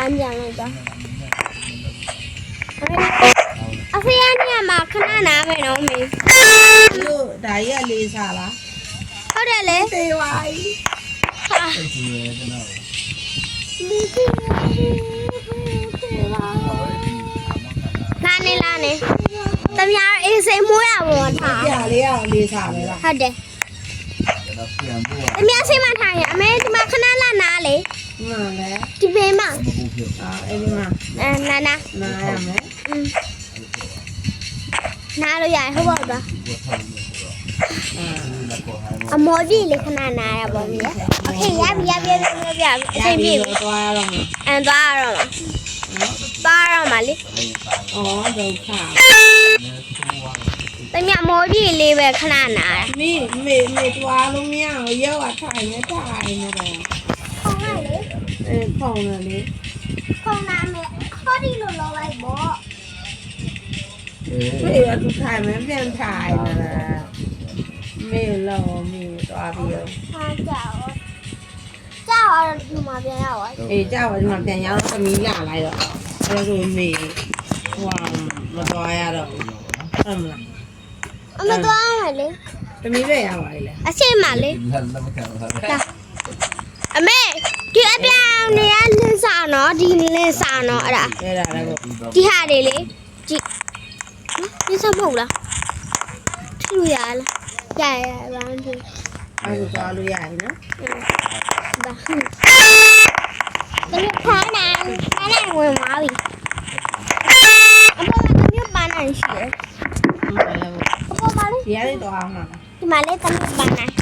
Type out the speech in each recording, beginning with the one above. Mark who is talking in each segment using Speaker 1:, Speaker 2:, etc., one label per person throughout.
Speaker 1: မ်းပြန်လိုက်တာအဖေကညမှာခဏနားမယ်နော်မေ
Speaker 2: လို့ဒါကြီးကလေးစားလား
Speaker 1: ဟုတ်တယ်လေ
Speaker 2: တေးပါကြီး
Speaker 1: ဟာလာနေတမယာအေးစိမ်မွေးရပေါ်ထား
Speaker 2: ပြလေးကလေးစားပဲလား
Speaker 1: ဟုတ်တယ်တမယာစိမ်မထားရင်အမေဒီမှာခဏလာနားလေ
Speaker 2: မှန်လေ
Speaker 1: ဒီဘေးမှာ
Speaker 2: အဲ့ဒီမှာ
Speaker 1: နာ
Speaker 2: ရမယ်
Speaker 1: နားလို့ရဟုတ်ပါဘူးအမော်ကြီးလေခဏနားရပါမယ်โอเคရပြီအချိန်ပြည့်ပြီ
Speaker 2: သွားရတော့
Speaker 1: သွားရတော့မှာလေ
Speaker 2: ဩဒုက္ခ
Speaker 1: တမမော်ကြီးလေးပဲခဏနား
Speaker 2: မေသွားလို့မရဘူးရောက်ထိုင်နေတော့
Speaker 1: ခေါင်းလေ
Speaker 2: ခေါင်းလေ
Speaker 1: ခေါင်းနာမယ်ဟောဒီလိုလောက်လိုက်ပေါ့
Speaker 2: မေကသူထိုင်မယ်ပြန်ထိုင်လားမေလောမေသွားပြီးတော့
Speaker 1: ဟာကြောက်ဒီမှာပြန်ရောက်ပါ
Speaker 2: အေးကြောက်ပါဒီမှာပြန်ရောက်သမီးလာလိုက်တော့အဲ့လိုမေဟိုမသွားရတော့ဟုတ်မလား
Speaker 1: အမသွားရလေ
Speaker 2: သမီးပဲရပါလေ
Speaker 1: အရှိမလေအမေဒီအပြောင်းနေရလင်းစာနော်ဒီလင်းစာနော်အဲ့ဒါ
Speaker 2: လည်း
Speaker 1: ဒီဟာတွေလေကြည့်ဒီစမဟုတ်လားထီလို့ရလားရဘာလို့
Speaker 2: အဲ့ဒါသွားလို့ရတယ်နော်
Speaker 1: ဒါ ဝင်သွားပြီအပေါ်မှာတမျိုးပန်းနိုင်ရှိတယ်
Speaker 2: မလဲဘူး
Speaker 1: အပေါ်မှာလေ
Speaker 2: ဒီရည်တော့အောင်မှာ
Speaker 1: ဒီမှာလေတမျိုးပန်းနိုင်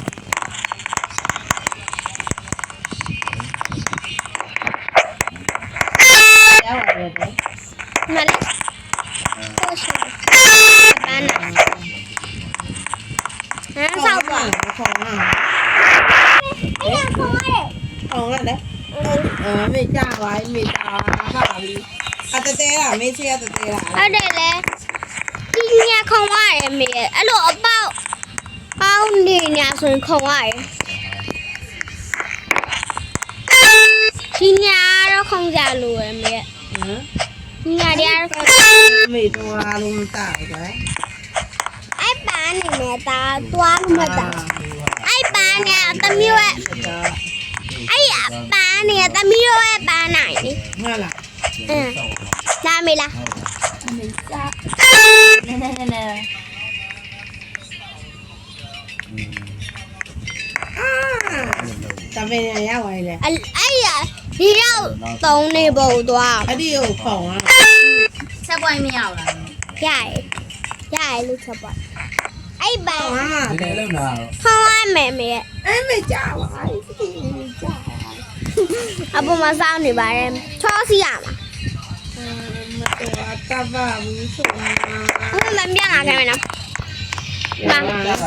Speaker 2: ရောက်ရတယ်
Speaker 1: ဒီမှာလေတော့ရှိပန်းနိုင်ဟမ်ဆောက်ပါ
Speaker 2: ခေါင်းက
Speaker 1: အဲ့ဒါခေါ်ရတယ်
Speaker 2: ခေါင်းကလည်းမေးကြပါမေးတာပါပြီအတတဲလားမေးချရတတဲလား
Speaker 1: အဲ့ဒါလေဒီညခေါ်ရတယ်မေအဲ့လိုအပေါက်ပေါင်းနေညာဆိုရင်ခေါ်ရတယ်ဒီညတော့ခေါ်ကြလို့ရမေ
Speaker 2: ဟမ်
Speaker 1: ဒီညတရားတော့
Speaker 2: မေးတော့အားလုံးတာပဲ
Speaker 1: အဲ့ပန်းနေနေတာသွားမှတ်တာအဲ့ပန်းနေတမျိုးရဲ့အဲ့ပန်းနေတမျိုးရဲ့ပန်းနိုင်လေ
Speaker 2: ဟုတ်လား
Speaker 1: လာမေလား
Speaker 3: နေစားနေနေနေနေ
Speaker 2: တပင်းရရောက်သွားလေ
Speaker 1: အဲ့ဒီတော့သုံးနေဖို့သွား
Speaker 2: အဲ့ဒီကိုခေါင်းက
Speaker 3: ဆက်ပွိုင်းမရဘူးလား
Speaker 1: ရတယ်လို့ချက်ပါအဲ့ပန်း
Speaker 2: ခေါင်းက
Speaker 4: ဒီနေ့လုံးနာတော့
Speaker 1: ခေါင်းရမယ်မေ
Speaker 2: အဲ့မေးကြပါကြာ
Speaker 1: အပေါ်မှာစောင်းနေပါတယ်ချောစီရမှာ
Speaker 2: မတော်တပါဘူးဆိုမှာ
Speaker 1: ဘုမပြန်လာခဲ့မယ်နော်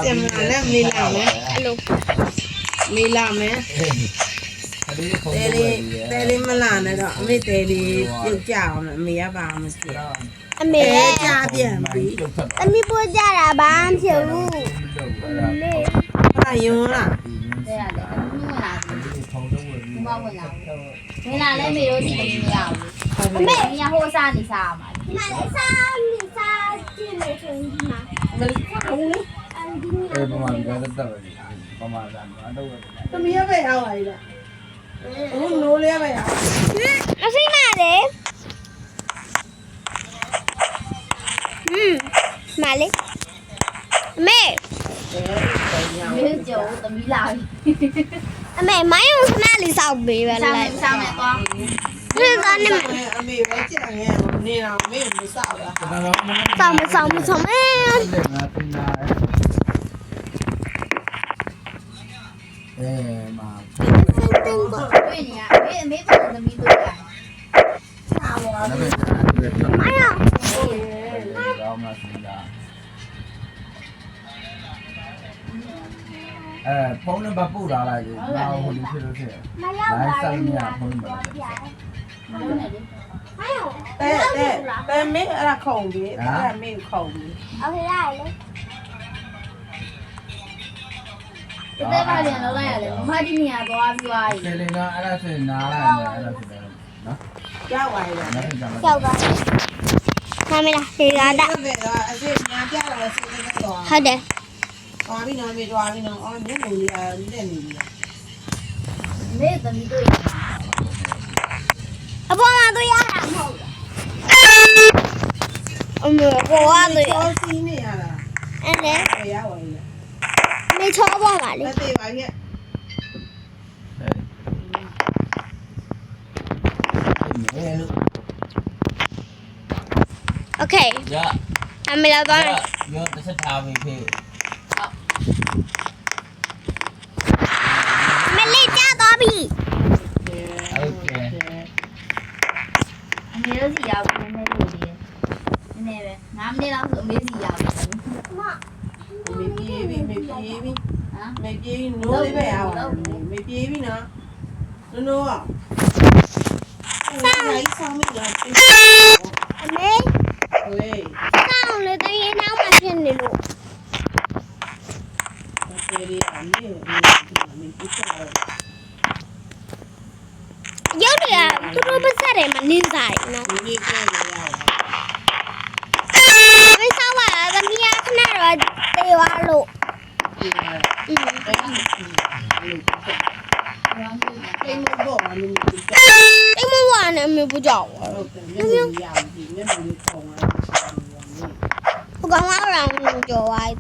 Speaker 2: စင်မနဲ့မေးလာမယ်
Speaker 1: အဲ့လို
Speaker 2: မေးလာမယ်
Speaker 4: ခလေးဖုန်း
Speaker 2: တဲ
Speaker 4: လေး
Speaker 2: လေးတဲလေးမလာနဲ့တော့အမေတဲလေးပြုတ်ကြအောင်အမေကပါမဖြစ်
Speaker 1: အမေ
Speaker 2: ကြပြန်ပြီ
Speaker 1: တမီပိုးကြတာဘာမှမဖြစ်ဘူးလေ
Speaker 2: ဟာယုံလား
Speaker 3: တဲ့ရတယ်အမှုဝင်လာတယ်
Speaker 4: ဖုန်းတော့ဝင်
Speaker 3: ဘုမဝင်လာဝင်လာလဲမေတို့ဒီမရဘူးအမေကဟိုစားနေစားမှာ
Speaker 1: ဒီမှာလေစားမိစားကြည့်နေဆိုရင်ဒီမှာ
Speaker 2: မလေးဟုတ်
Speaker 1: အဲဒီ
Speaker 4: အေးပမာကြတဲ့တော့ပမာကြတော့တော့
Speaker 2: သမီးရပဲရောက်လာပြီလားဟုတ်နိုးလေးပဲရောက်
Speaker 1: မစိမလေမလေးအမေ
Speaker 3: မေကျော်သမီးလာပြီ
Speaker 1: အမေမိုင်းအောင်ခဏလေးစောက်ပေးပါ
Speaker 3: စား
Speaker 1: လား
Speaker 3: မယ်စားမယ်သွား
Speaker 1: ဒီကနေ
Speaker 2: အမေပဲကြံခဲ့နေတော့မေမဆောက်တာ
Speaker 1: စောက်မစောက်မစောက်မဲ
Speaker 4: ငါတင်လာမာ
Speaker 1: တင်းကို
Speaker 3: တွေ့နေရအမေပုံသမီးတို့က
Speaker 4: နဘေး
Speaker 1: မိုင်းအောင်
Speaker 4: ရောင်းလာစင်လာဖုန်းနံပါတ်ပို့ထားလိုက်လေငါဟိုလူဖြစ်လို့ဖြစ်
Speaker 1: မရောက်ပါဘူး
Speaker 3: မလုံးနဲ့လေ
Speaker 1: မိုင်းအောင်
Speaker 2: တဲမေအဲ့ဒါခုံပြီအဲ့ဒါမေခုံပြီ
Speaker 1: โอเคရတယ်လေ
Speaker 3: တဲ့ပါပြန်လောက်လိုက်ရတယ်မမဒီနေရာသွားပြီးသွားပြီ
Speaker 4: တယ်လင်ကအဲ့ဒါဆိုရင်နားလိုက်မယ်အဲ့ဒါဆိုတော့နော်
Speaker 2: ရောက်သွားပြီ
Speaker 4: နောက်ပြန်ကြမှာ
Speaker 1: ကြောက်ပါနာမည်လားဒီကတာ
Speaker 2: ပဲတော့အစ်ညာပြတော့စိတ်ကတော့
Speaker 1: ဟုတ်တယ်
Speaker 2: သွားပြီနော်မေသွားပြီနော်အော်မျက်နှာလေးလက်နေပြီ
Speaker 3: မေသမီးတို့
Speaker 1: အပေါ်မှာတွေ့ရတာမဟုတ်လားအမေပေါ်ရတွေ့
Speaker 2: ချောစီးနေရတာ
Speaker 1: အဲ့လေ
Speaker 2: ရောက်သွားပြီ
Speaker 1: မေချောပေါ်မှာလေ
Speaker 2: လက်သေးပါရဲ့
Speaker 4: အဲ့လို
Speaker 1: โอเค
Speaker 4: ရ
Speaker 1: အမေလာတော့
Speaker 4: ရောတစ်ချက်ထားပြီဖေး
Speaker 1: မလေးကြတော့ပြီ
Speaker 4: โอเค
Speaker 3: အမေတို့စီရောက်နေနေလို့ဒီနည်းနည်းပဲ9မိနစ်လောက်ဆိုအမေစီရောက်ပြီ
Speaker 2: မေပြေးပြီမေပြေးပြီ
Speaker 3: ဟမ်
Speaker 2: မေပြေးနိုးလေးပဲရောက်မေပြေးပြီနော်နိုးอ่ะဆိုင်ဆောင်မိလား
Speaker 1: အမေ
Speaker 2: ဟေး
Speaker 1: စောင်းလေတရေနောက်မှဖြစ်နေလို့
Speaker 2: တယ်ရီအမေမေပြချတော့
Speaker 1: ရုပ်တွေကသူတို့ပတ်ဆက်တယ်မနင်းစားတယ်နော်
Speaker 2: ဒီနေ့ပြန်ရအောင်
Speaker 1: မင်းစားပါလားသမီးကခဏတော့တေးသွားလို့
Speaker 2: ဒီမှာ
Speaker 1: อืม
Speaker 2: အဲ့ဒီအိမ်မဘောမလို့ဒီက
Speaker 1: အိမ်မဝါနဲ့အမေပူကြောက်
Speaker 2: ဟုတ်တယ်မျက်နှာရအောင်ဒီမျက်နှာလေးခုံလာ
Speaker 1: ဟိုကောင်ကတော့ကြော်သွား